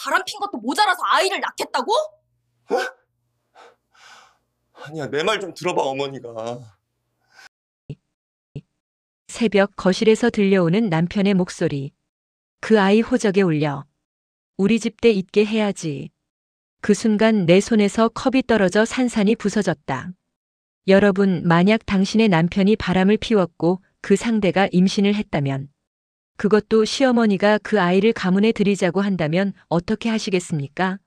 바람핀 것도 모자라서 아이를 낳겠다고? 아니야, 내 말 좀 들어봐, 어머니가. 새벽 거실에서 들려오는 남편의 목소리. 그 아이 호적에 울려. 우리 집 때 있게 해야지. 그 순간 내 손에서 컵이 떨어져 산산이 부서졌다. 여러분, 만약 당신의 남편이 바람을 피웠고 그 상대가 임신을 했다면, 그것도 시어머니가 그 아이를 가문에 들이자고 한다면 어떻게 하시겠습니까?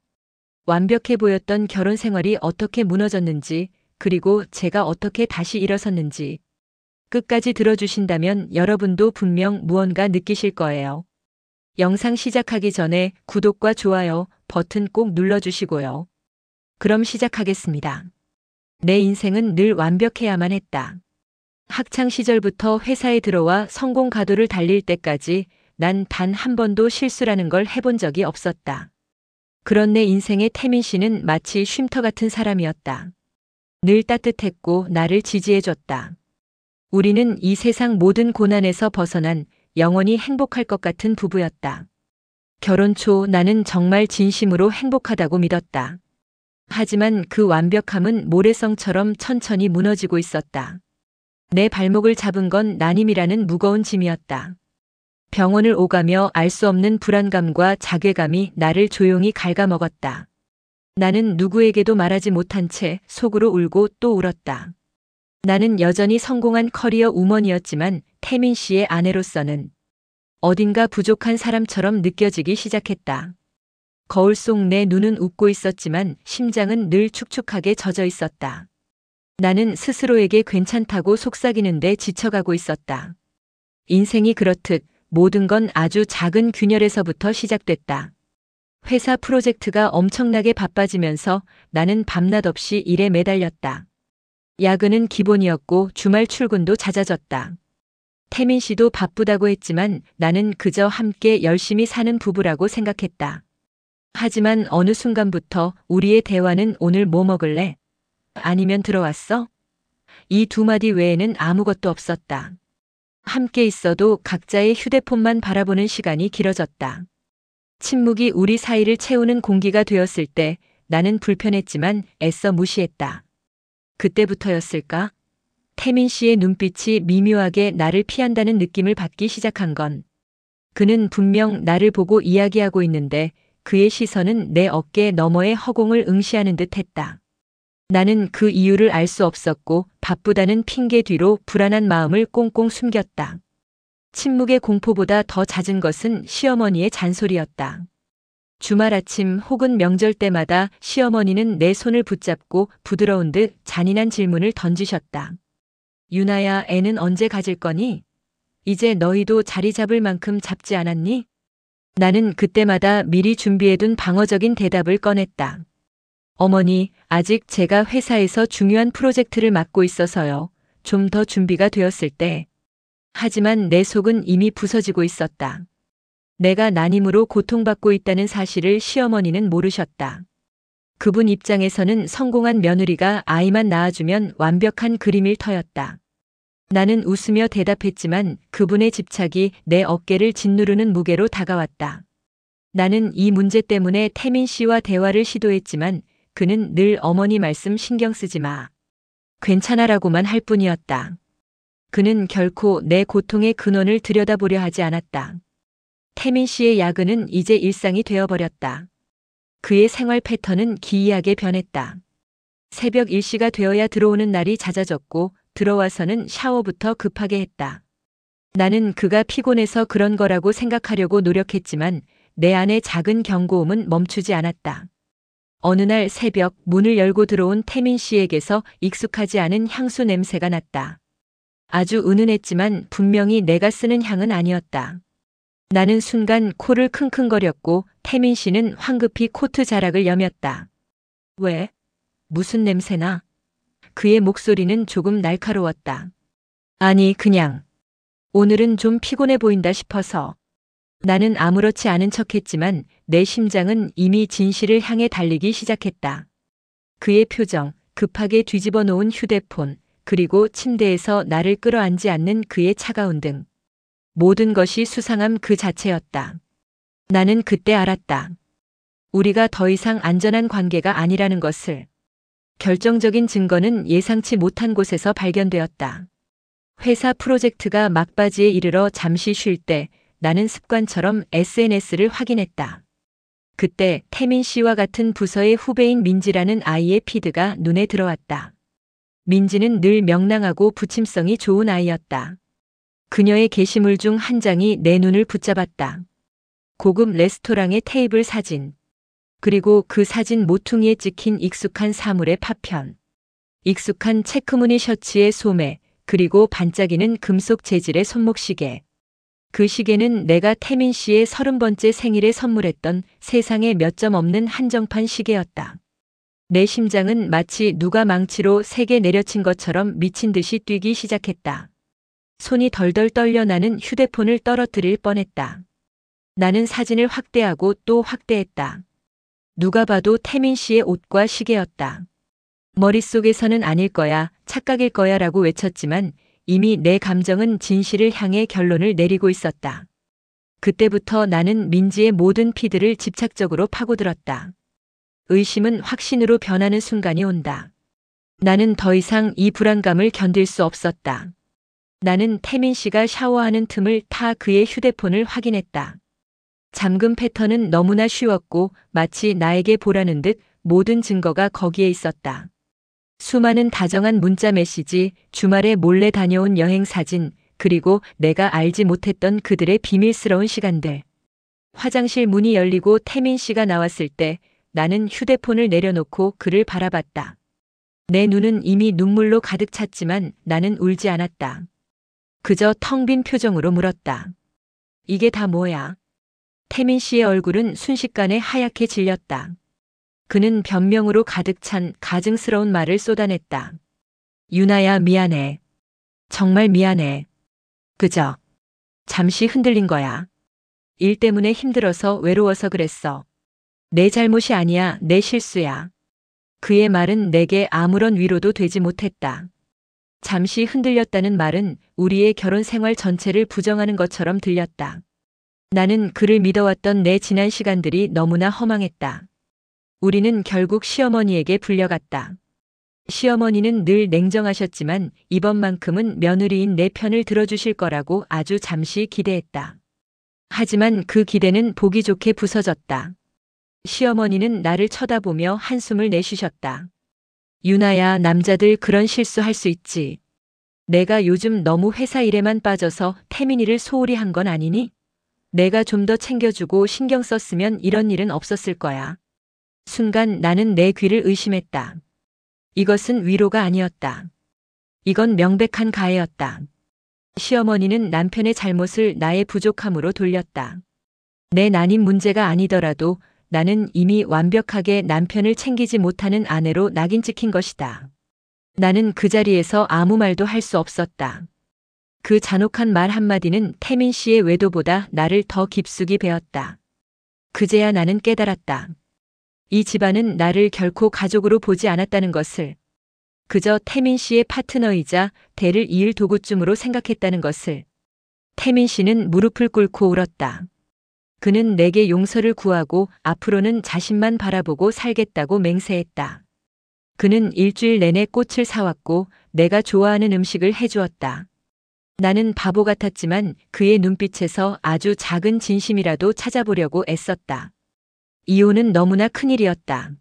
완벽해 보였던 결혼 생활이 어떻게 무너졌는지, 그리고 제가 어떻게 다시 일어섰는지 끝까지 들어주신다면 여러분도 분명 무언가 느끼실 거예요. 영상 시작하기 전에 구독과 좋아요 버튼 꼭 눌러주시고요. 그럼 시작하겠습니다. 내 인생은 늘 완벽해야만 했다. 학창 시절부터 회사에 들어와 성공 가도를 달릴 때까지 난 단 한 번도 실수라는 걸 해본 적이 없었다. 그런 내 인생의 태민 씨는 마치 쉼터 같은 사람이었다. 늘 따뜻했고 나를 지지해줬다. 우리는 이 세상 모든 고난에서 벗어난 영원히 행복할 것 같은 부부였다. 결혼 초 나는 정말 진심으로 행복하다고 믿었다. 하지만 그 완벽함은 모래성처럼 천천히 무너지고 있었다. 내 발목을 잡은 건 난임이라는 무거운 짐이었다. 병원을 오가며 알 수 없는 불안감과 자괴감이 나를 조용히 갉아먹었다. 나는 누구에게도 말하지 못한 채 속으로 울고 또 울었다. 나는 여전히 성공한 커리어 우먼이었지만 태민 씨의 아내로서는 어딘가 부족한 사람처럼 느껴지기 시작했다. 거울 속 내 눈은 웃고 있었지만 심장은 늘 축축하게 젖어 있었다. 나는 스스로에게 괜찮다고 속삭이는데 지쳐가고 있었다. 인생이 그렇듯 모든 건 아주 작은 균열에서부터 시작됐다. 회사 프로젝트가 엄청나게 바빠지면서 나는 밤낮 없이 일에 매달렸다. 야근은 기본이었고 주말 출근도 잦아졌다. 태민 씨도 바쁘다고 했지만 나는 그저 함께 열심히 사는 부부라고 생각했다. 하지만 어느 순간부터 우리의 대화는 오늘 뭐 먹을래? 아니면 들어왔어? 이 두 마디 외에는 아무것도 없었다. 함께 있어도 각자의 휴대폰만 바라보는 시간이 길어졌다. 침묵이 우리 사이를 채우는 공기가 되었을 때 나는 불편했지만 애써 무시했다. 그때부터였을까? 태민 씨의 눈빛이 미묘하게 나를 피한다는 느낌을 받기 시작한 건, 그는 분명 나를 보고 이야기하고 있는데 그의 시선은 내 어깨 너머의 허공을 응시하는 듯 했다. 나는 그 이유를 알 수 없었고 바쁘다는 핑계 뒤로 불안한 마음을 꽁꽁 숨겼다. 침묵의 공포보다 더 잦은 것은 시어머니의 잔소리였다. 주말 아침 혹은 명절 때마다 시어머니는 내 손을 붙잡고 부드러운 듯 잔인한 질문을 던지셨다. 유나야, 애는 언제 가질 거니? 이제 너희도 자리 잡을 만큼 잡지 않았니? 나는 그때마다 미리 준비해둔 방어적인 대답을 꺼냈다. 어머니, 아직 제가 회사에서 중요한 프로젝트를 맡고 있어서요. 좀 더 준비가 되었을 때. 하지만 내 속은 이미 부서지고 있었다. 내가 난임으로 고통받고 있다는 사실을 시어머니는 모르셨다. 그분 입장에서는 성공한 며느리가 아이만 낳아주면 완벽한 그림일 터였다. 나는 웃으며 대답했지만 그분의 집착이 내 어깨를 짓누르는 무게로 다가왔다. 나는 이 문제 때문에 태민 씨와 대화를 시도했지만 그는 늘 어머니 말씀 신경 쓰지 마. 괜찮아라고만 할 뿐이었다. 그는 결코 내 고통의 근원을 들여다보려 하지 않았다. 태민 씨의 야근은 이제 일상이 되어버렸다. 그의 생활 패턴은 기이하게 변했다. 새벽 일시가 되어야 들어오는 날이 잦아졌고 들어와서는 샤워부터 급하게 했다. 나는 그가 피곤해서 그런 거라고 생각하려고 노력했지만 내 안의 작은 경고음은 멈추지 않았다. 어느 날 새벽 문을 열고 들어온 태민 씨에게서 익숙하지 않은 향수 냄새가 났다. 아주 은은했지만 분명히 내가 쓰는 향은 아니었다. 나는 순간 코를 킁킁거렸고 태민 씨는 황급히 코트 자락을 여몄다. 왜? 무슨 냄새나? 그의 목소리는 조금 날카로웠다. 아니, 그냥. 오늘은 좀 피곤해 보인다 싶어서. 나는 아무렇지 않은 척했지만 내 심장은 이미 진실을 향해 달리기 시작했다. 그의 표정, 급하게 뒤집어 놓은 휴대폰, 그리고 침대에서 나를 끌어안지 않는 그의 차가운 등. 모든 것이 수상함 그 자체였다. 나는 그때 알았다. 우리가 더 이상 안전한 관계가 아니라는 것을. 결정적인 증거는 예상치 못한 곳에서 발견되었다. 회사 프로젝트가 막바지에 이르러 잠시 쉴 때 나는 습관처럼 SNS를 확인했다. 그때 태민 씨와 같은 부서의 후배인 민지라는 아이의 피드가 눈에 들어왔다. 민지는 늘 명랑하고 부침성이 좋은 아이였다. 그녀의 게시물 중 한 장이 내 눈을 붙잡았다. 고급 레스토랑의 테이블 사진. 그리고 그 사진 모퉁이에 찍힌 익숙한 사물의 파편. 익숙한 체크무늬 셔츠의 소매, 그리고 반짝이는 금속 재질의 손목시계. 그 시계는 내가 태민 씨의 30번째 생일에 선물했던 세상에 몇 점 없는 한정판 시계였다. 내 심장은 마치 누가 망치로 세게 내려친 것처럼 미친 듯이 뛰기 시작했다. 손이 덜덜 떨려 나는 휴대폰을 떨어뜨릴 뻔했다. 나는 사진을 확대하고 또 확대했다. 누가 봐도 태민 씨의 옷과 시계였다. 머릿속에서는 아닐 거야, 착각일 거야 라고 외쳤지만 이미 내 감정은 진실을 향해 결론을 내리고 있었다. 그때부터 나는 민지의 모든 피드를 집착적으로 파고들었다. 의심은 확신으로 변하는 순간이 온다. 나는 더 이상 이 불안감을 견딜 수 없었다. 나는 태민 씨가 샤워하는 틈을 타 그의 휴대폰을 확인했다. 잠금 패턴은 너무나 쉬웠고 마치 나에게 보라는 듯 모든 증거가 거기에 있었다. 수많은 다정한 문자 메시지, 주말에 몰래 다녀온 여행 사진, 그리고 내가 알지 못했던 그들의 비밀스러운 시간들. 화장실 문이 열리고 태민 씨가 나왔을 때 나는 휴대폰을 내려놓고 그를 바라봤다. 내 눈은 이미 눈물로 가득 찼지만 나는 울지 않았다. 그저 텅 빈 표정으로 물었다. 이게 다 뭐야? 태민 씨의 얼굴은 순식간에 하얗게 질렸다. 그는 변명으로 가득 찬 가증스러운 말을 쏟아냈다. 유나야, 미안해. 정말 미안해. 그저 잠시 흔들린 거야. 일 때문에 힘들어서 외로워서 그랬어. 내 잘못이 아니야, 내 실수야. 그의 말은 내게 아무런 위로도 되지 못했다. 잠시 흔들렸다는 말은 우리의 결혼 생활 전체를 부정하는 것처럼 들렸다. 나는 그를 믿어왔던 내 지난 시간들이 너무나 허망했다. 우리는 결국 시어머니에게 불려갔다. 시어머니는 늘 냉정하셨지만 이번만큼은 며느리인 내 편을 들어주실 거라고 아주 잠시 기대했다. 하지만 그 기대는 보기 좋게 부서졌다. 시어머니는 나를 쳐다보며 한숨을 내쉬셨다. 유나야, 남자들 그런 실수할 수 있지. 내가 요즘 너무 회사 일에만 빠져서 태민이를 소홀히 한 건 아니니? 내가 좀 더 챙겨주고 신경 썼으면 이런 일은 없었을 거야. 순간 나는 내 귀를 의심했다. 이것은 위로가 아니었다. 이건 명백한 가해였다. 시어머니는 남편의 잘못을 나의 부족함으로 돌렸다. 내 난임 문제가 아니더라도 나는 이미 완벽하게 남편을 챙기지 못하는 아내로 낙인 찍힌 것이다. 나는 그 자리에서 아무 말도 할 수 없었다. 그 잔혹한 말 한마디는 태민 씨의 외도보다 나를 더 깊숙이 베었다. 그제야 나는 깨달았다. 이 집안은 나를 결코 가족으로 보지 않았다는 것을, 그저 태민 씨의 파트너이자 대를 이을 도구쯤으로 생각했다는 것을. 태민 씨는 무릎을 꿇고 울었다. 그는 내게 용서를 구하고 앞으로는 자신만 바라보고 살겠다고 맹세했다. 그는 일주일 내내 꽃을 사왔고 내가 좋아하는 음식을 해주었다. 나는 바보 같았지만 그의 눈빛에서 아주 작은 진심이라도 찾아보려고 애썼다. 이혼은 너무나 큰일이었다.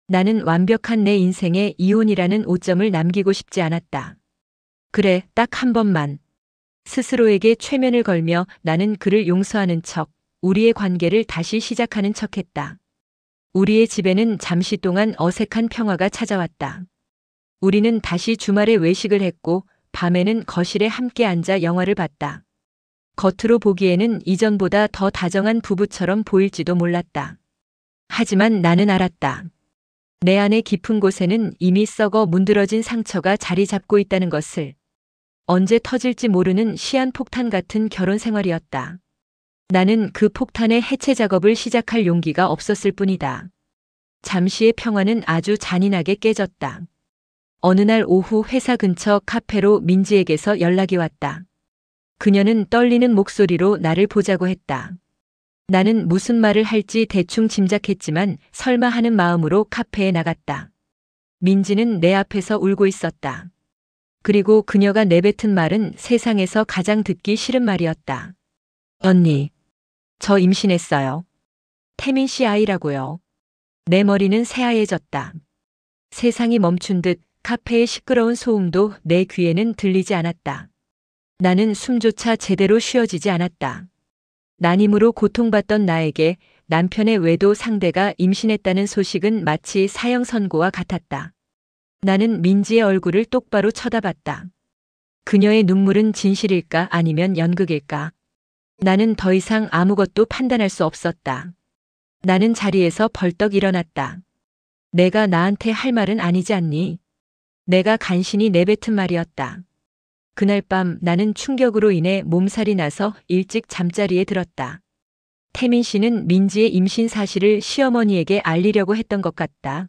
나는 완벽한 내 인생에 이혼이라는 오점을 남기고 싶지 않았다. 그래, 딱 한 번만. 스스로에게 최면을 걸며 나는 그를 용서하는 척, 우리의 관계를 다시 시작하는 척했다. 우리의 집에는 잠시 동안 어색한 평화가 찾아왔다. 우리는 다시 주말에 외식을 했고 밤에는 거실에 함께 앉아 영화를 봤다. 겉으로 보기에는 이전보다 더 다정한 부부처럼 보일지도 몰랐다. 하지만 나는 알았다. 내 안의 깊은 곳에는 이미 썩어 문드러진 상처가 자리 잡고 있다는 것을. 언제 터질지 모르는 시한폭탄 같은 결혼 생활이었다. 나는 그 폭탄의 해체 작업을 시작할 용기가 없었을 뿐이다. 잠시의 평화는 아주 잔인하게 깨졌다. 어느 날 오후 회사 근처 카페로 민지에게서 연락이 왔다. 그녀는 떨리는 목소리로 나를 보자고 했다. 나는 무슨 말을 할지 대충 짐작했지만 설마 하는 마음으로 카페에 나갔다. 민지는 내 앞에서 울고 있었다. 그리고 그녀가 내뱉은 말은 세상에서 가장 듣기 싫은 말이었다. 언니, 저 임신했어요. 태민 씨 아이라고요. 내 머리는 새하얘졌다. 세상이 멈춘 듯 카페의 시끄러운 소음도 내 귀에는 들리지 않았다. 나는 숨조차 제대로 쉬어지지 않았다. 난임으로 고통받던 나에게 남편의 외도 상대가 임신했다는 소식은 마치 사형 선고와 같았다. 나는 민지의 얼굴을 똑바로 쳐다봤다. 그녀의 눈물은 진실일까 아니면 연극일까? 나는 더 이상 아무것도 판단할 수 없었다. 나는 자리에서 벌떡 일어났다. 내가 나한테 할 말은 아니지 않니? 내가 간신히 내뱉은 말이었다. 그날 밤 나는 충격으로 인해 몸살이 나서 일찍 잠자리에 들었다. 태민 씨는 민지의 임신 사실을 시어머니에게 알리려고 했던 것 같다.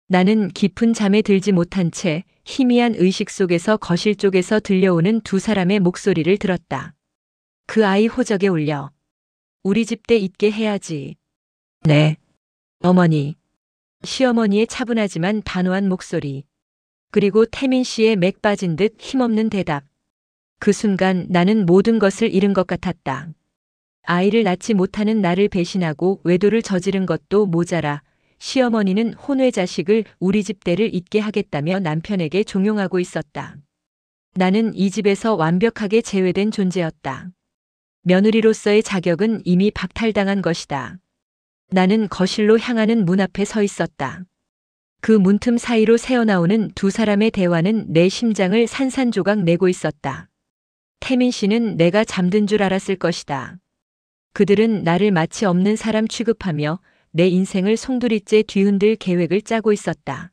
나는 깊은 잠에 들지 못한 채 희미한 의식 속에서 거실 쪽에서 들려오는 두 사람의 목소리를 들었다. 그 아이 호적에 올려. 우리 집 때 있게 해야지. 네. 어머니. 시어머니의 차분하지만 단호한 목소리. 그리고 태민 씨의 맥 빠진 듯 힘없는 대답. 그 순간 나는 모든 것을 잃은 것 같았다. 아이를 낳지 못하는 나를 배신하고 외도를 저지른 것도 모자라 시어머니는 혼외 자식을 우리 집대를 잇게 하겠다며 남편에게 종용하고 있었다. 나는 이 집에서 완벽하게 제외된 존재였다. 며느리로서의 자격은 이미 박탈당한 것이다. 나는 거실로 향하는 문 앞에 서 있었다. 그 문틈 사이로 새어나오는 두 사람의 대화는 내 심장을 산산조각 내고 있었다. 태민 씨는 내가 잠든 줄 알았을 것이다. 그들은 나를 마치 없는 사람 취급하며 내 인생을 송두리째 뒤흔들 계획을 짜고 있었다.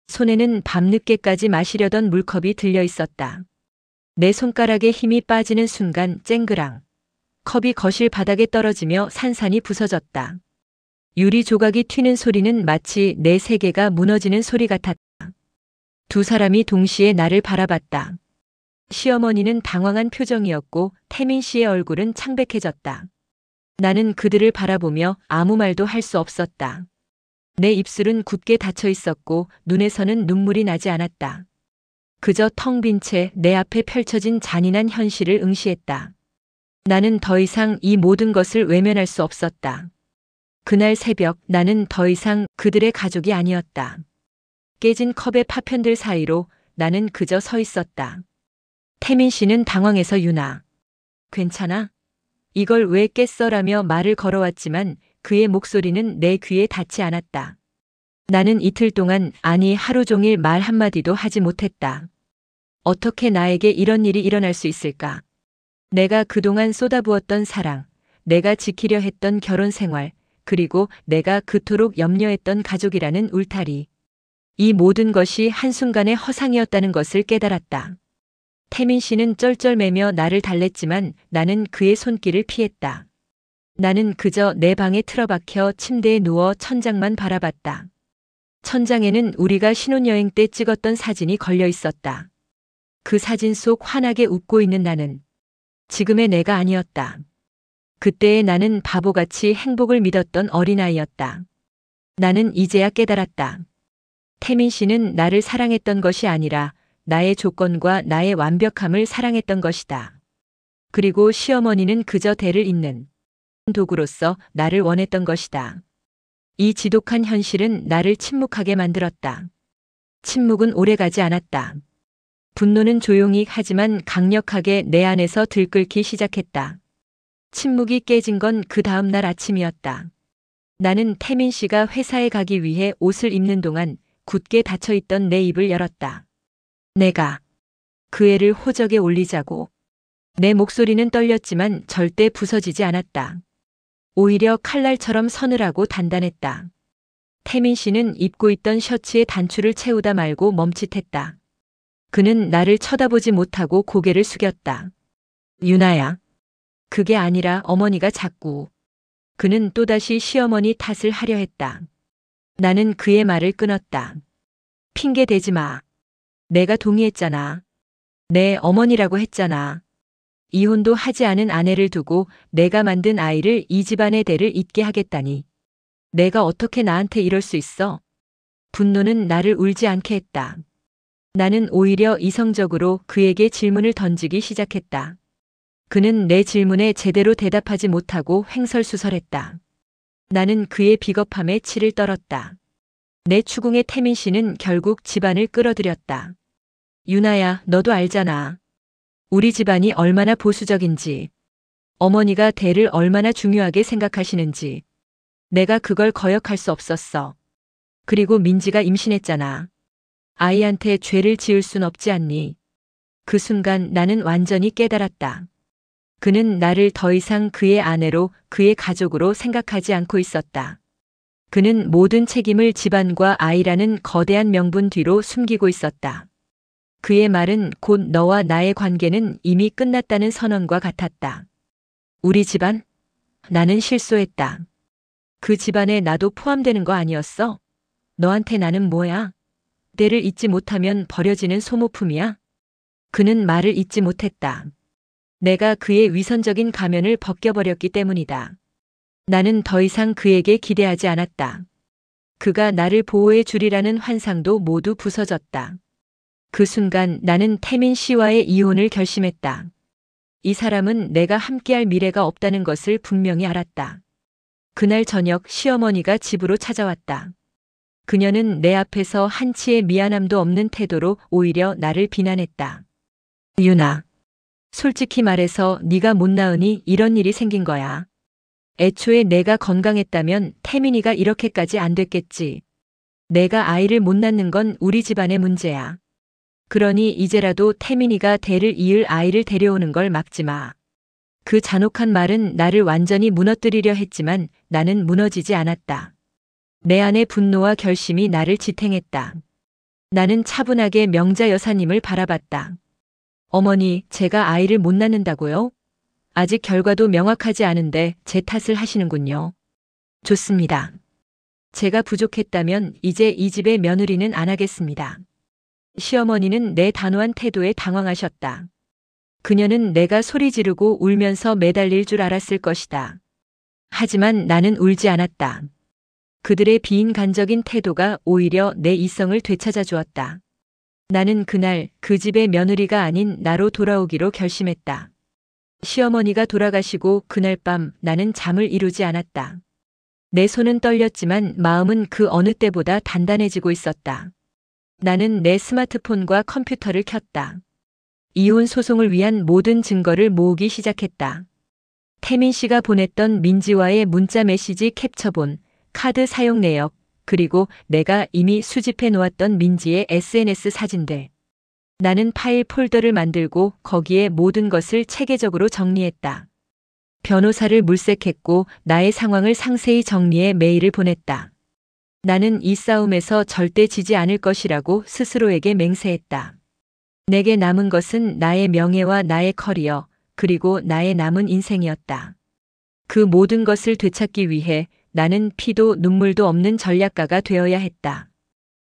손에는 밤늦게까지 마시려던 물컵이 들려 있었다. 내 손가락에 힘이 빠지는 순간 쨍그랑. 컵이 거실 바닥에 떨어지며 산산이 부서졌다. 유리 조각이 튀는 소리는 마치 내 세계가 무너지는 소리 같았다. 두 사람이 동시에 나를 바라봤다. 시어머니는 당황한 표정이었고 태민 씨의 얼굴은 창백해졌다. 나는 그들을 바라보며 아무 말도 할 수 없었다. 내 입술은 굳게 닫혀 있었고 눈에서는 눈물이 나지 않았다. 그저 텅 빈 채 내 앞에 펼쳐진 잔인한 현실을 응시했다. 나는 더 이상 이 모든 것을 외면할 수 없었다. 그날 새벽 나는 더 이상 그들의 가족이 아니었다. 깨진 컵의 파편들 사이로 나는 그저 서 있었다. 태민 씨는 당황해서 유나. 괜찮아? 이걸 왜 깼어라며 말을 걸어왔지만 그의 목소리는 내 귀에 닿지 않았다. 나는 이틀 동안 아니 하루 종일 말 한마디도 하지 못했다. 어떻게 나에게 이런 일이 일어날 수 있을까? 내가 그동안 쏟아부었던 사랑, 내가 지키려 했던 결혼 생활, 그리고 내가 그토록 염려했던 가족이라는 울타리. 이 모든 것이 한순간의 허상이었다는 것을 깨달았다. 태민 씨는 쩔쩔매며 나를 달랬지만 나는 그의 손길을 피했다. 나는 그저 내 방에 틀어박혀 침대에 누워 천장만 바라봤다. 천장에는 우리가 신혼여행 때 찍었던 사진이 걸려 있었다. 그 사진 속 환하게 웃고 있는 나는 지금의 내가 아니었다. 그때의 나는 바보같이 행복을 믿었던 어린아이였다. 나는 이제야 깨달았다. 태민 씨는 나를 사랑했던 것이 아니라 나의 조건과 나의 완벽함을 사랑했던 것이다. 그리고 시어머니는 그저 대를 잇는 도구로서 나를 원했던 것이다. 이 지독한 현실은 나를 침묵하게 만들었다. 침묵은 오래가지 않았다. 분노는 조용히 하지만 강력하게 내 안에서 들끓기 시작했다. 침묵이 깨진 건 그 다음 날 아침이었다. 나는 태민 씨가 회사에 가기 위해 옷을 입는 동안 굳게 닫혀있던 내 입을 열었다. 내가 그 애를 호적에 올리자고. 내 목소리는 떨렸지만 절대 부서지지 않았다. 오히려 칼날처럼 서늘하고 단단했다. 태민 씨는 입고 있던 셔츠의 단추를 채우다 말고 멈칫했다. 그는 나를 쳐다보지 못하고 고개를 숙였다. 유나야. 그게 아니라 어머니가 자꾸. 그는 또다시 시어머니 탓을 하려 했다. 나는 그의 말을 끊었다. 핑계 대지 마. 내가 동의했잖아. 내 어머니라고 했잖아. 이혼도 하지 않은 아내를 두고 내가 만든 아이를 이 집안의 대를 잇게 하겠다니. 내가 어떻게 나한테 이럴 수 있어? 분노는 나를 울지 않게 했다. 나는 오히려 이성적으로 그에게 질문을 던지기 시작했다. 그는 내 질문에 제대로 대답하지 못하고 횡설수설했다. 나는 그의 비겁함에 치를 떨었다. 내 추궁의 태민 씨는 결국 집안을 끌어들였다. 유나야, 너도 알잖아. 우리 집안이 얼마나 보수적인지, 어머니가 대를 얼마나 중요하게 생각하시는지. 내가 그걸 거역할 수 없었어. 그리고 민지가 임신했잖아. 아이한테 죄를 지을 순 없지 않니? 그 순간 나는 완전히 깨달았다. 그는 나를 더 이상 그의 아내로, 그의 가족으로 생각하지 않고 있었다. 그는 모든 책임을 집안과 아이라는 거대한 명분 뒤로 숨기고 있었다. 그의 말은 곧 너와 나의 관계는 이미 끝났다는 선언과 같았다. 우리 집안? 나는 실수했다. 그 집안에 나도 포함되는 거 아니었어? 너한테 나는 뭐야? 때를 잊지 못하면 버려지는 소모품이야? 그는 말을 잇지 못했다. 내가 그의 위선적인 가면을 벗겨버렸기 때문이다. 나는 더 이상 그에게 기대하지 않았다. 그가 나를 보호해 주리라는 환상도 모두 부서졌다. 그 순간 나는 태민 씨와의 이혼을 결심했다. 이 사람은 내가 함께할 미래가 없다는 것을 분명히 알았다. 그날 저녁 시어머니가 집으로 찾아왔다. 그녀는 내 앞에서 한치의 미안함도 없는 태도로 오히려 나를 비난했다. 유나, 솔직히 말해서 네가 못 낳으니 이런 일이 생긴 거야. 애초에 내가 건강했다면 태민이가 이렇게까지 안 됐겠지. 내가 아이를 못 낳는 건 우리 집안의 문제야. 그러니 이제라도 태민이가 대를 이을 아이를 데려오는 걸 막지 마. 그 잔혹한 말은 나를 완전히 무너뜨리려 했지만 나는 무너지지 않았다. 내 안의 분노와 결심이 나를 지탱했다. 나는 차분하게 명자 여사님을 바라봤다. 어머니, 제가 아이를 못 낳는다고요? 아직 결과도 명확하지 않은데 제 탓을 하시는군요. 좋습니다. 제가 부족했다면 이제 이 집의 며느리는 안 하겠습니다. 시어머니는 내 단호한 태도에 당황하셨다. 그녀는 내가 소리 지르고 울면서 매달릴 줄 알았을 것이다. 하지만 나는 울지 않았다. 그들의 비인간적인 태도가 오히려 내 이성을 되찾아 주었다. 나는 그날 그 집의 며느리가 아닌 나로 돌아오기로 결심했다. 시어머니가 돌아가시고 그날 밤 나는 잠을 이루지 않았다. 내 손은 떨렸지만 마음은 그 어느 때보다 단단해지고 있었다. 나는 내 스마트폰과 컴퓨터를 켰다. 이혼 소송을 위한 모든 증거를 모으기 시작했다. 태민 씨가 보냈던 민지와의 문자 메시지 캡처본, 카드 사용 내역, 그리고 내가 이미 수집해 놓았던 민지의 SNS 사진들. 나는 파일 폴더를 만들고 거기에 모든 것을 체계적으로 정리했다. 변호사를 물색했고 나의 상황을 상세히 정리해 메일을 보냈다. 나는 이 싸움에서 절대 지지 않을 것이라고 스스로에게 맹세했다. 내게 남은 것은 나의 명예와 나의 커리어, 그리고 나의 남은 인생이었다. 그 모든 것을 되찾기 위해 나는 피도 눈물도 없는 전략가가 되어야 했다.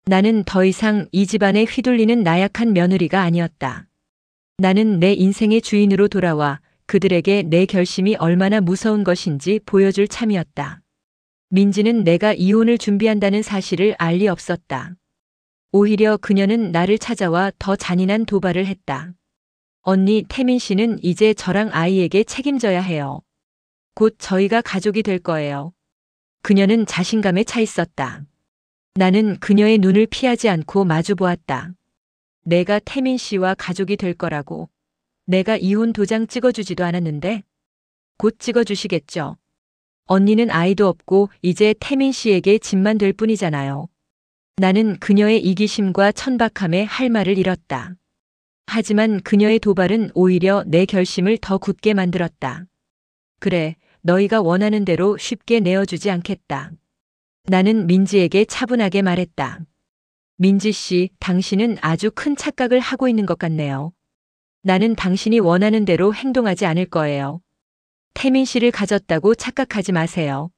나는 더 이상 이 집안에 휘둘리는 나약한 며느리가 아니었다. 나는 내 인생의 주인으로 돌아와 그들에게 내 결심이 얼마나 무서운 것인지 보여줄 참이었다. 민지는 내가 이혼을 준비한다는 사실을 알 리 없었다. 오히려 그녀는 나를 찾아와 더 잔인한 도발을 했다. 언니, 태민 씨는 이제 저랑 아이에게 책임져야 해요. 곧 저희가 가족이 될 거예요. 그녀는 자신감에 차 있었다. 나는 그녀의 눈을 피하지 않고 마주 보았다. 내가 태민 씨와 가족이 될 거라고. 내가 이혼 도장 찍어주지도 않았는데. 곧 찍어주시겠죠. 언니는 아이도 없고 이제 태민 씨에게 집만 될 뿐이잖아요. 나는 그녀의 이기심과 천박함에 할 말을 잃었다. 하지만 그녀의 도발은 오히려 내 결심을 더 굳게 만들었다. 그래, 너희가 원하는 대로 쉽게 내어주지 않겠다. 나는 민지에게 차분하게 말했다. 민지 씨, 당신은 아주 큰 착각을 하고 있는 것 같네요. 나는 당신이 원하는 대로 행동하지 않을 거예요. 태민 씨를 가졌다고 착각하지 마세요.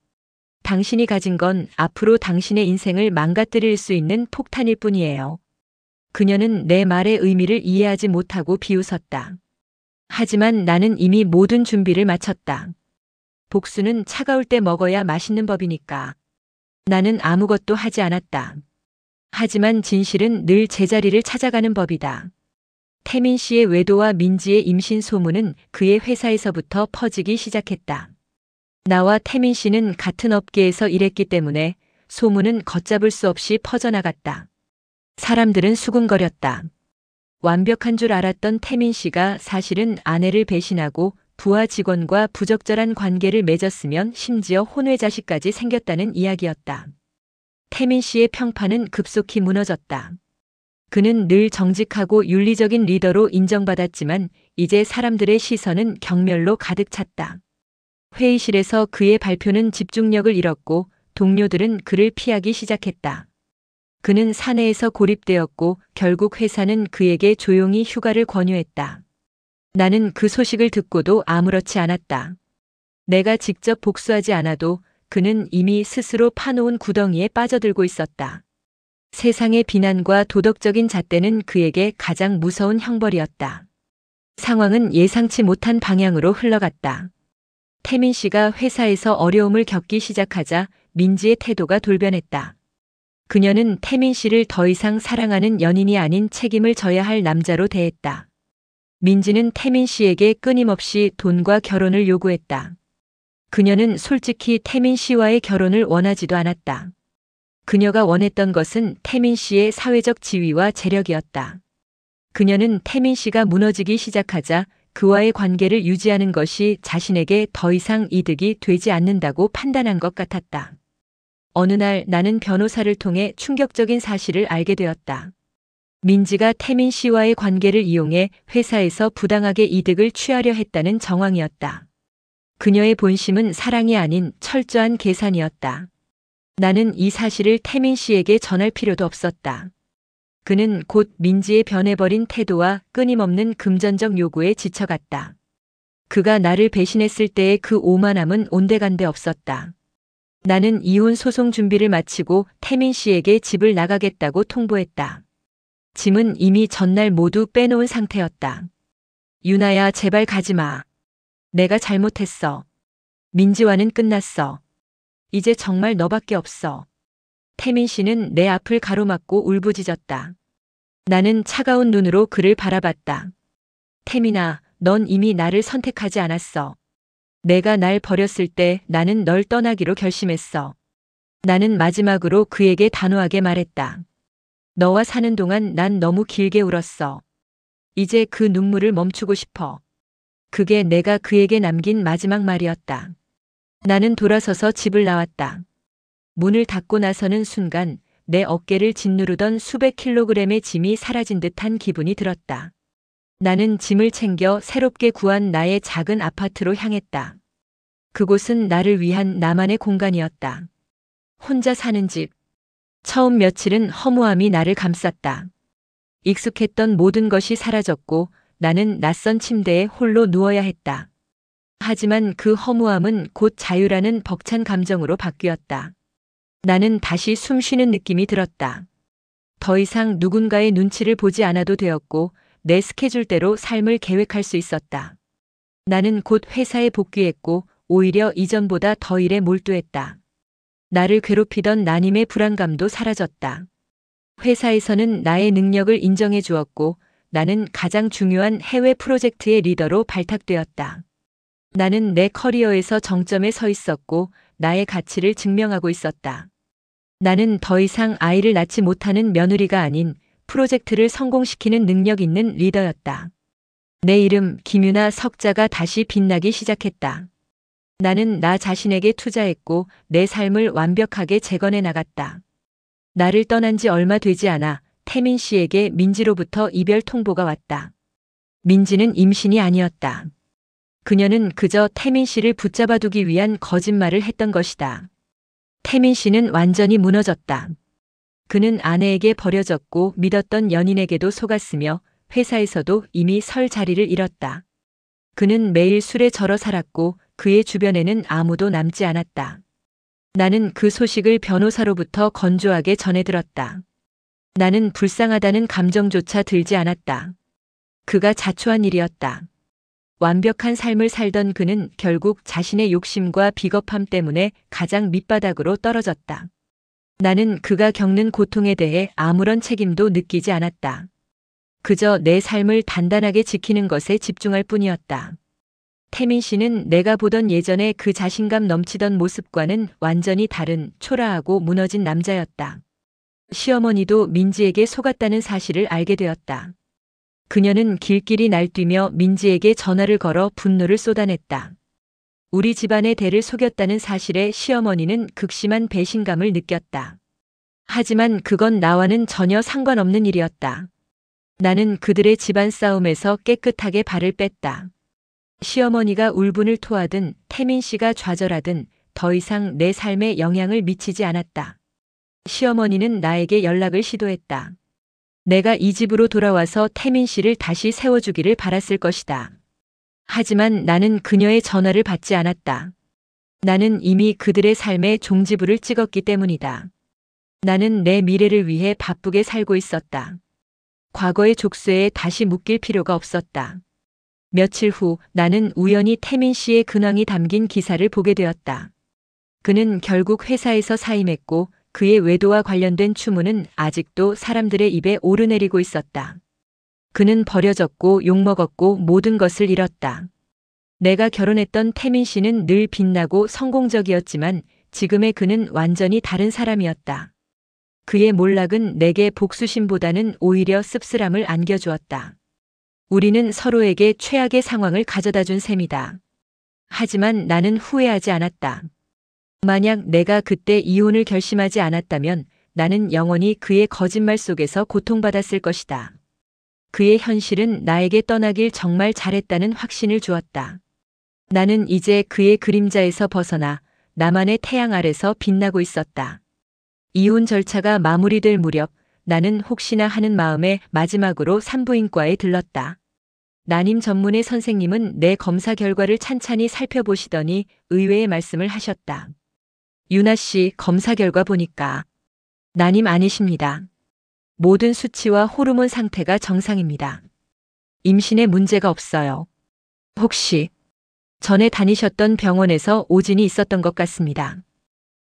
당신이 가진 건 앞으로 당신의 인생을 망가뜨릴 수 있는 폭탄일 뿐이에요. 그녀는 내 말의 의미를 이해하지 못하고 비웃었다. 하지만 나는 이미 모든 준비를 마쳤다. 복수는 차가울 때 먹어야 맛있는 법이니까. 나는 아무것도 하지 않았다. 하지만 진실은 늘 제자리를 찾아가는 법이다. 태민 씨의 외도와 민지의 임신 소문은 그의 회사에서부터 퍼지기 시작했다. 나와 태민 씨는 같은 업계에서 일했기 때문에 소문은 걷잡을 수 없이 퍼져나갔다. 사람들은 수군거렸다. 완벽한 줄 알았던 태민 씨가 사실은 아내를 배신하고 부하 직원과 부적절한 관계를 맺었으면 심지어 혼외자식까지 생겼다는 이야기였다. 태민 씨의 평판은 급속히 무너졌다. 그는 늘 정직하고 윤리적인 리더로 인정받았지만 이제 사람들의 시선은 경멸로 가득 찼다. 회의실에서 그의 발표는 집중력을 잃었고 동료들은 그를 피하기 시작했다. 그는 사내에서 고립되었고 결국 회사는 그에게 조용히 휴가를 권유했다. 나는 그 소식을 듣고도 아무렇지 않았다. 내가 직접 복수하지 않아도 그는 이미 스스로 파놓은 구덩이에 빠져들고 있었다. 세상의 비난과 도덕적인 잣대는 그에게 가장 무서운 형벌이었다. 상황은 예상치 못한 방향으로 흘러갔다. 태민 씨가 회사에서 어려움을 겪기 시작하자 민지의 태도가 돌변했다. 그녀는 태민 씨를 더 이상 사랑하는 연인이 아닌 책임을 져야 할 남자로 대했다. 민지는 태민 씨에게 끊임없이 돈과 결혼을 요구했다. 그녀는 솔직히 태민 씨와의 결혼을 원하지도 않았다. 그녀가 원했던 것은 태민 씨의 사회적 지위와 재력이었다. 그녀는 태민 씨가 무너지기 시작하자 그와의 관계를 유지하는 것이 자신에게 더 이상 이득이 되지 않는다고 판단한 것 같았다. 어느 날 나는 변호사를 통해 충격적인 사실을 알게 되었다. 민지가 태민 씨와의 관계를 이용해 회사에서 부당하게 이득을 취하려 했다는 정황이었다. 그녀의 본심은 사랑이 아닌 철저한 계산이었다. 나는 이 사실을 태민 씨에게 전할 필요도 없었다. 그는 곧 민지의 변해버린 태도와 끊임없는 금전적 요구에 지쳐갔다. 그가 나를 배신했을 때의 그 오만함은 온데간데 없었다. 나는 이혼 소송 준비를 마치고 태민 씨에게 집을 나가겠다고 통보했다. 짐은 이미 전날 모두 빼놓은 상태였다. 유나야, 제발 가지 마. 내가 잘못했어. 민지와는 끝났어. 이제 정말 너밖에 없어. 태민 씨는 내 앞을 가로막고 울부짖었다. 나는 차가운 눈으로 그를 바라봤다. 태민아, 넌 이미 나를 선택하지 않았어. 내가 날 버렸을 때 나는 널 떠나기로 결심했어. 나는 마지막으로 그에게 단호하게 말했다. 너와 사는 동안 난 너무 길게 울었어. 이제 그 눈물을 멈추고 싶어. 그게 내가 그에게 남긴 마지막 말이었다. 나는 돌아서서 집을 나왔다. 문을 닫고 나서는 순간 내 어깨를 짓누르던 수백 킬로그램의 짐이 사라진 듯한 기분이 들었다. 나는 짐을 챙겨 새롭게 구한 나의 작은 아파트로 향했다. 그곳은 나를 위한 나만의 공간이었다. 혼자 사는 집. 처음 며칠은 허무함이 나를 감쌌다. 익숙했던 모든 것이 사라졌고 나는 낯선 침대에 홀로 누워야 했다. 하지만 그 허무함은 곧 자유라는 벅찬 감정으로 바뀌었다. 나는 다시 숨 쉬는 느낌이 들었다. 더 이상 누군가의 눈치를 보지 않아도 되었고 내 스케줄대로 삶을 계획할 수 있었다. 나는 곧 회사에 복귀했고 오히려 이전보다 더 일에 몰두했다. 나를 괴롭히던 난임의 불안감도 사라졌다. 회사에서는 나의 능력을 인정해 주었고 나는 가장 중요한 해외 프로젝트의 리더로 발탁되었다. 나는 내 커리어에서 정점에 서 있었고 나의 가치를 증명하고 있었다. 나는 더 이상 아이를 낳지 못하는 며느리가 아닌 프로젝트를 성공시키는 능력 있는 리더였다. 내 이름 김유나 석자가 다시 빛나기 시작했다. 나는 나 자신에게 투자했고 내 삶을 완벽하게 재건해 나갔다. 나를 떠난 지 얼마 되지 않아 태민 씨에게 민지로부터 이별 통보가 왔다. 민지는 임신이 아니었다. 그녀는 그저 태민 씨를 붙잡아두기 위한 거짓말을 했던 것이다. 태민 씨는 완전히 무너졌다. 그는 아내에게 버려졌고 믿었던 연인에게도 속았으며 회사에서도 이미 설 자리를 잃었다. 그는 매일 술에 절어 살았고 그의 주변에는 아무도 남지 않았다. 나는 그 소식을 변호사로부터 건조하게 전해 들었다. 나는 불쌍하다는 감정조차 들지 않았다. 그가 자초한 일이었다. 완벽한 삶을 살던 그는 결국 자신의 욕심과 비겁함 때문에 가장 밑바닥으로 떨어졌다. 나는 그가 겪는 고통에 대해 아무런 책임도 느끼지 않았다. 그저 내 삶을 단단하게 지키는 것에 집중할 뿐이었다. 태민 씨는 내가 보던 예전에 그 자신감 넘치던 모습과는 완전히 다른 초라하고 무너진 남자였다. 시어머니도 민지에게 속았다는 사실을 알게 되었다. 그녀는 길길이 날뛰며 민지에게 전화를 걸어 분노를 쏟아냈다. 우리 집안의 대를 속였다는 사실에 시어머니는 극심한 배신감을 느꼈다. 하지만 그건 나와는 전혀 상관없는 일이었다. 나는 그들의 집안 싸움에서 깨끗하게 발을 뺐다. 시어머니가 울분을 토하든 태민 씨가 좌절하든 더 이상 내 삶에 영향을 미치지 않았다. 시어머니는 나에게 연락을 시도했다. 내가 이 집으로 돌아와서 태민 씨를 다시 세워주기를 바랐을 것이다. 하지만 나는 그녀의 전화를 받지 않았다. 나는 이미 그들의 삶에 종지부를 찍었기 때문이다. 나는 내 미래를 위해 바쁘게 살고 있었다. 과거의 족쇄에 다시 묶일 필요가 없었다. 며칠 후 나는 우연히 태민 씨의 근황이 담긴 기사를 보게 되었다. 그는 결국 회사에서 사임했고 그의 외도와 관련된 추문은 아직도 사람들의 입에 오르내리고 있었다. 그는 버려졌고 욕먹었고 모든 것을 잃었다. 내가 결혼했던 태민 씨는 늘 빛나고 성공적이었지만 지금의 그는 완전히 다른 사람이었다. 그의 몰락은 내게 복수심보다는 오히려 씁쓸함을 안겨주었다. 우리는 서로에게 최악의 상황을 가져다 준 셈이다. 하지만 나는 후회하지 않았다. 만약 내가 그때 이혼을 결심하지 않았다면 나는 영원히 그의 거짓말 속에서 고통받았을 것이다. 그의 현실은 나에게 떠나길 정말 잘했다는 확신을 주었다. 나는 이제 그의 그림자에서 벗어나 나만의 태양 아래서 빛나고 있었다. 이혼 절차가 마무리될 무렵 나는 혹시나 하는 마음에 마지막으로 산부인과에 들렀다. 난임 전문의 선생님은 내 검사 결과를 찬찬히 살펴보시더니 의외의 말씀을 하셨다. 유나 씨, 검사 결과 보니까 난임 아니십니다. 모든 수치와 호르몬 상태가 정상입니다. 임신에 문제가 없어요. 혹시 전에 다니셨던 병원에서 오진이 있었던 것 같습니다.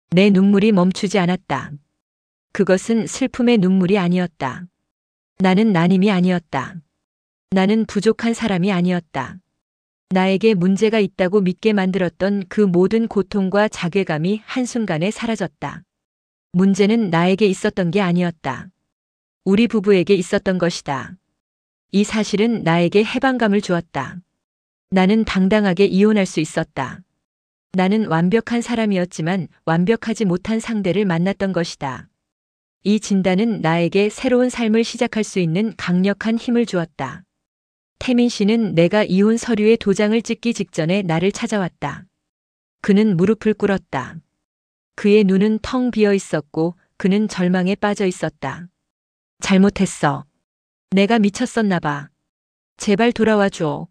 내 눈물이 멈추지 않았다. 그것은 슬픔의 눈물이 아니었다. 나는 난임이 아니었다. 나는 부족한 사람이 아니었다. 나에게 문제가 있다고 믿게 만들었던 그 모든 고통과 자괴감이 한순간에 사라졌다. 문제는 나에게 있었던 게 아니었다. 우리 부부에게 있었던 것이다. 이 사실은 나에게 해방감을 주었다. 나는 당당하게 이혼할 수 있었다. 나는 완벽한 사람이었지만 완벽하지 못한 상대를 만났던 것이다. 이 진단은 나에게 새로운 삶을 시작할 수 있는 강력한 힘을 주었다. 태민 씨는 내가 이혼 서류에 도장을 찍기 직전에 나를 찾아왔다. 그는 무릎을 꿇었다. 그의 눈은 텅 비어 있었고 그는 절망에 빠져 있었다. 잘못했어. 내가 미쳤었나 봐. 제발 돌아와 줘.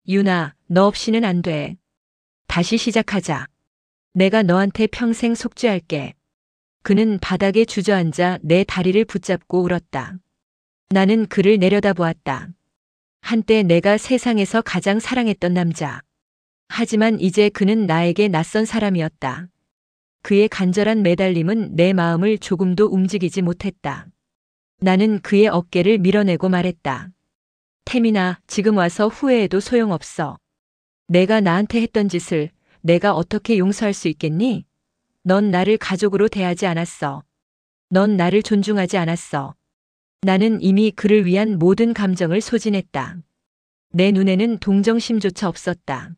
유나, 너 없이는 안 돼. 다시 시작하자. 내가 너한테 평생 속죄할게. 그는 바닥에 주저앉아 내 다리를 붙잡고 울었다. 나는 그를 내려다보았다. 한때 내가 세상에서 가장 사랑했던 남자. 하지만 이제 그는 나에게 낯선 사람이었다. 그의 간절한 매달림은 내 마음을 조금도 움직이지 못했다. 나는 그의 어깨를 밀어내고 말했다. 태민아, 지금 와서 후회해도 소용없어. 내가 나한테 했던 짓을 내가 어떻게 용서할 수 있겠니? 넌 나를 가족으로 대하지 않았어. 넌 나를 존중하지 않았어. 나는 이미 그를 위한 모든 감정을 소진했다. 내 눈에는 동정심조차 없었다.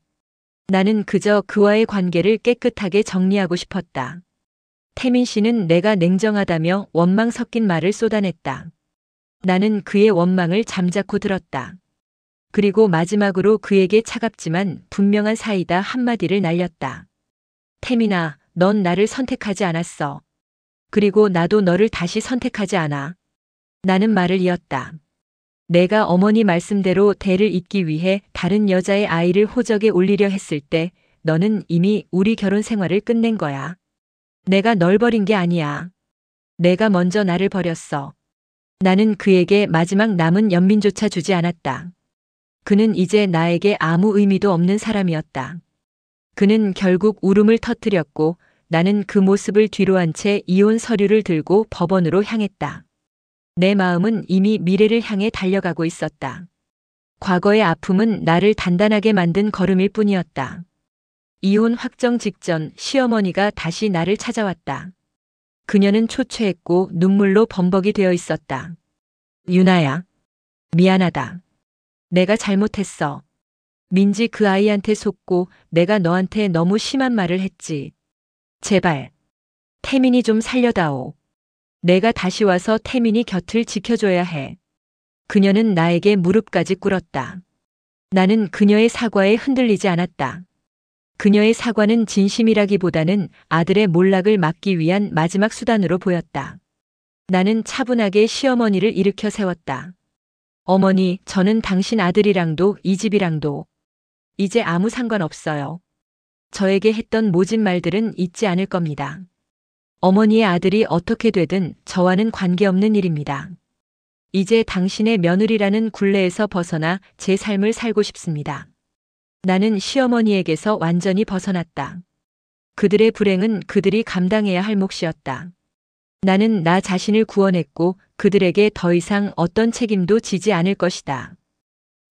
나는 그저 그와의 관계를 깨끗하게 정리하고 싶었다. 태민 씨는 내가 냉정하다며 원망 섞인 말을 쏟아냈다. 나는 그의 원망을 잠자코 들었다. 그리고 마지막으로 그에게 차갑지만 분명한 사이다 한마디를 날렸다. 태민아, 넌 나를 선택하지 않았어. 그리고 나도 너를 다시 선택하지 않아. 나는 말을 이었다. 내가 어머니 말씀대로 대를 잇기 위해 다른 여자의 아이를 호적에 올리려 했을 때 너는 이미 우리 결혼 생활을 끝낸 거야. 내가 널 버린 게 아니야. 내가 먼저 나를 버렸어. 나는 그에게 마지막 남은 연민조차 주지 않았다. 그는 이제 나에게 아무 의미도 없는 사람이었다. 그는 결국 울음을 터뜨렸고 나는 그 모습을 뒤로 한 채 이혼 서류를 들고 법원으로 향했다. 내 마음은 이미 미래를 향해 달려가고 있었다. 과거의 아픔은 나를 단단하게 만든 걸음일 뿐이었다. 이혼 확정 직전 시어머니가 다시 나를 찾아왔다. 그녀는 초췌했고 눈물로 범벅이 되어 있었다. 유나야, 미안하다. 내가 잘못했어. 민지 그 아이한테 속고 내가 너한테 너무 심한 말을 했지. 제발, 태민이 좀 살려다오. 내가 다시 와서 태민이 곁을 지켜줘야 해. 그녀는 나에게 무릎까지 꿇었다. 나는 그녀의 사과에 흔들리지 않았다. 그녀의 사과는 진심이라기보다는 아들의 몰락을 막기 위한 마지막 수단으로 보였다. 나는 차분하게 시어머니를 일으켜 세웠다. 어머니, 저는 당신 아들이랑도 이 집이랑도 이제 아무 상관없어요. 저에게 했던 모진 말들은 잊지 않을 겁니다. 어머니의 아들이 어떻게 되든 저와는 관계없는 일입니다. 이제 당신의 며느리라는 굴레에서 벗어나 제 삶을 살고 싶습니다. 나는 시어머니에게서 완전히 벗어났다. 그들의 불행은 그들이 감당해야 할 몫이었다. 나는 나 자신을 구원했고 그들에게 더 이상 어떤 책임도 지지 않을 것이다.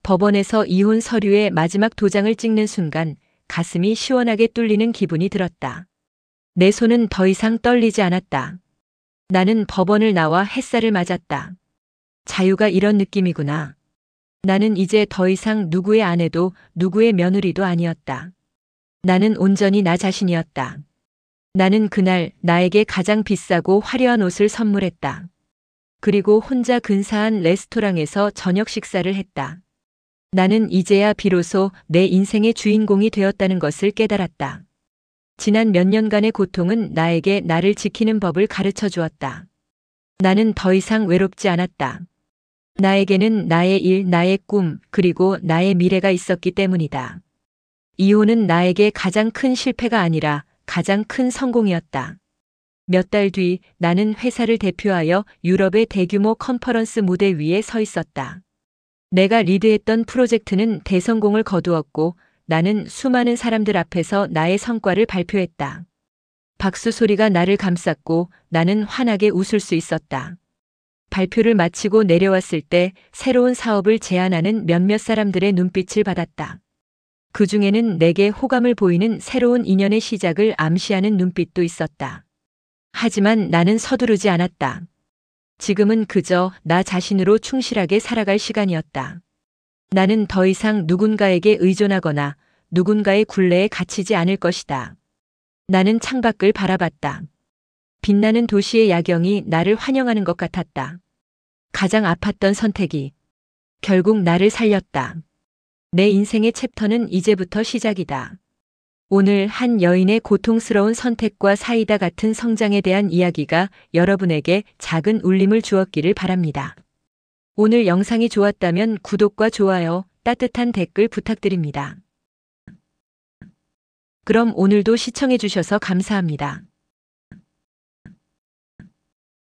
법원에서 이혼 서류에 마지막 도장을 찍는 순간 가슴이 시원하게 뚫리는 기분이 들었다. 내 손은 더 이상 떨리지 않았다. 나는 법원을 나와 햇살을 맞았다. 자유가 이런 느낌이구나. 나는 이제 더 이상 누구의 아내도 누구의 며느리도 아니었다. 나는 온전히 나 자신이었다. 나는 그날 나에게 가장 비싸고 화려한 옷을 선물했다. 그리고 혼자 근사한 레스토랑에서 저녁 식사를 했다. 나는 이제야 비로소 내 인생의 주인공이 되었다는 것을 깨달았다. 지난 몇 년간의 고통은 나에게 나를 지키는 법을 가르쳐 주었다. 나는 더 이상 외롭지 않았다. 나에게는 나의 일, 나의 꿈, 그리고 나의 미래가 있었기 때문이다. 이혼은 나에게 가장 큰 실패가 아니라 가장 큰 성공이었다. 몇 달 뒤 나는 회사를 대표하여 유럽의 대규모 컨퍼런스 무대 위에 서 있었다. 내가 리드했던 프로젝트는 대성공을 거두었고 나는 수많은 사람들 앞에서 나의 성과를 발표했다. 박수 소리가 나를 감쌌고 나는 환하게 웃을 수 있었다. 발표를 마치고 내려왔을 때 새로운 사업을 제안하는 몇몇 사람들의 눈빛을 받았다. 그 중에는 내게 호감을 보이는 새로운 인연의 시작을 암시하는 눈빛도 있었다. 하지만 나는 서두르지 않았다. 지금은 그저 나 자신으로 충실하게 살아갈 시간이었다. 나는 더 이상 누군가에게 의존하거나 누군가의 굴레에 갇히지 않을 것이다. 나는 창밖을 바라봤다. 빛나는 도시의 야경이 나를 환영하는 것 같았다. 가장 아팠던 선택이 결국 나를 살렸다. 내 인생의 챕터는 이제부터 시작이다. 오늘 한 여인의 고통스러운 선택과 사이다 같은 성장에 대한 이야기가 여러분에게 작은 울림을 주었기를 바랍니다. 오늘 영상이 좋았다면 구독과 좋아요, 따뜻한 댓글 부탁드립니다. 그럼 오늘도 시청해 주셔서 감사합니다.